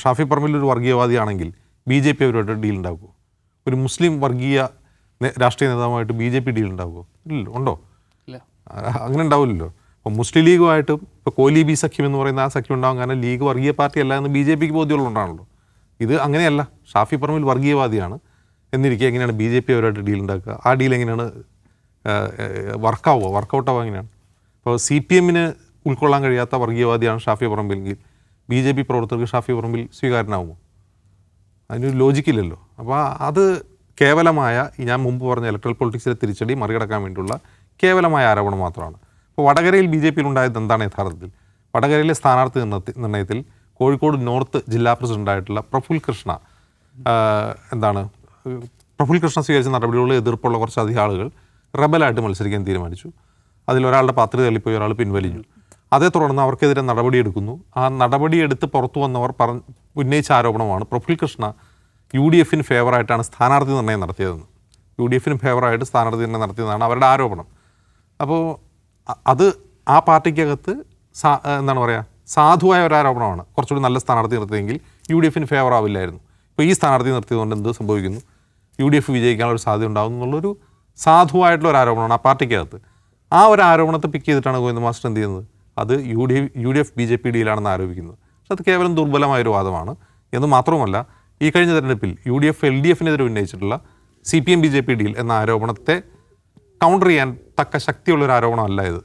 ഷാഫി പറമ്പിൽ ഒരു വർഗീയവാദിയാണെങ്കിൽ BJP അവരുമായിട്ട് deal ഉണ്ടാക്കുമോ? ഒരു മുസ്ലിം വർഗീയ രാഷ്ട്രീയ നേതാവുമായിട്ട് BJP ഡീൽ ഉണ്ടാകുമോ? ഇല്ലല്ലോ. ഉണ്ടോ? അങ്ങനെ ഉണ്ടാവില്ലല്ലോ. അപ്പോൾ മുസ്ലിം ലീഗുമായിട്ടും ഇപ്പോൾ കോലീബി സഖ്യം എന്ന് പറയുന്ന ആ സഖ്യം ഉണ്ടാകും. കാരണം ലീഗ് വർഗീയ പാർട്ടി അല്ല എന്ന് BJPക്ക് ബോധ്യമുള്ളതുകൊണ്ടാണല്ലോ. ഇത് അങ്ങനെയല്ല. ഷാഫി പറമ്പിൽ വർഗീയവാദിയാണ് എന്നിരിക്കെ എങ്ങനെയാണ് BJP അവരുമായിട്ട് ഡീൽ ഉണ്ടാക്കുക? ആ ഡീൽ എങ്ങനെയാണ് വർക്കൗട്ടാവുക എങ്ങനെയാണ്? അപ്പോൾ CPMന് ഉൾക്കൊള്ളാൻ കഴിയാത്ത വർഗീയവാദിയാണ് ഷാഫി പറമ്പിലെങ്കിൽ BJP പ്രവർത്തകർക്ക് ഷാഫി പറമ്പിൽ സ്വീകാര്യനാവുമോ? അതിനൊരു ലോജിക്കില്ലല്ലോ. അപ്പോൾ അത് കേവലമായ ഞാൻ മുമ്പ് പറഞ്ഞ ഇലക്ട്രൽ പൊളിറ്റിക്സിലെ തിരിച്ചടി മറികടക്കാൻ വേണ്ടിയുള്ള കേവലമായ ആരോപണം മാത്രമാണ്. ഇപ്പോൾ വടകരയിൽ BJPയിൽ ഉണ്ടായത് എന്താണ് യഥാർത്ഥത്തിൽ? വടകരയിലെ സ്ഥാനാർത്ഥി നിർണയത്തിൽ കോഴിക്കോട് നോർത്ത് ജില്ലാ പ്രസിഡൻ്റായിട്ടുള്ള പ്രഫുൽ കൃഷ്ണ പ്രഫുൽ കൃഷ്ണ സ്വീകരിച്ച നടപടികളിൽ എതിർപ്പുള്ള കുറച്ചധികം ആളുകൾ റബലായിട്ട് മത്സരിക്കാൻ തീരുമാനിച്ചു. അതിലൊരാളുടെ പത്രിക തള്ളിപ്പോയി, ഒരാൾ പിൻവലിഞ്ഞു. അതേ തുടർന്ന് അവർക്കെതിരെ നടപടിയെടുക്കുന്നു. ആ നടപടിയെടുത്ത് പുറത്തു വന്നവർ ഉന്നയിച്ച ആരോപണമാണ് പ്രഫുൽ കൃഷ്ണ UDFന് ഫേവറായിട്ടാണ് സ്ഥാനാർത്ഥി നിർണ്ണയം നടത്തിയതെന്ന്. UDFന് ഫേവറായിട്ട് സ്ഥാനാർത്ഥി നിർണ്ണയം നടത്തിയതാണ് അവരുടെ ആരോപണം. അപ്പോൾ അത് ആ പാർട്ടിക്കകത്ത് എന്താണ് പറയുക, സാധുവായ ഒരു ആരോപണമാണ്. കുറച്ചുകൂടി നല്ല സ്ഥാനാർത്ഥി നിർത്തിയെങ്കിൽ UDFന് ഫേവർ ആവില്ലായിരുന്നു. ഇപ്പോൾ ഈ സ്ഥാനാർത്ഥി നിർത്തിയതുകൊണ്ട് എന്ത് സംഭവിക്കുന്നു? UDF വിജയിക്കാനുള്ള ഒരു സാധ്യത ഉണ്ടാകും എന്നുള്ളൊരു സാധുവായിട്ടുള്ള ഒരു ആരോപണമാണ് ആ പാർട്ടിക്കകത്ത്. ആ ഒരു ആരോപണത്തെ പിക്ക് ചെയ്തിട്ടാണ് ഗോവിന്ദ മാസ്റ്റർ എന്ത് ചെയ്യുന്നത്? അത് UDF BJP ഡീലാണെന്ന് ആരോപിക്കുന്നത്. പക്ഷെ അത് കേവലം ദുർബലമായൊരു വാദമാണ് എന്ന് മാത്രവുമല്ല, ഈ കഴിഞ്ഞ തെരഞ്ഞെടുപ്പിൽ UDF LDFനെതിരെ ഉന്നയിച്ചിട്ടുള്ള CPM BJP ഡീൽ എന്ന ആരോപണത്തെ കൗണ്ടർ ചെയ്യാൻ തക്ക ശക്തിയുള്ളൊരു ആരോപണമല്ല ഇത്.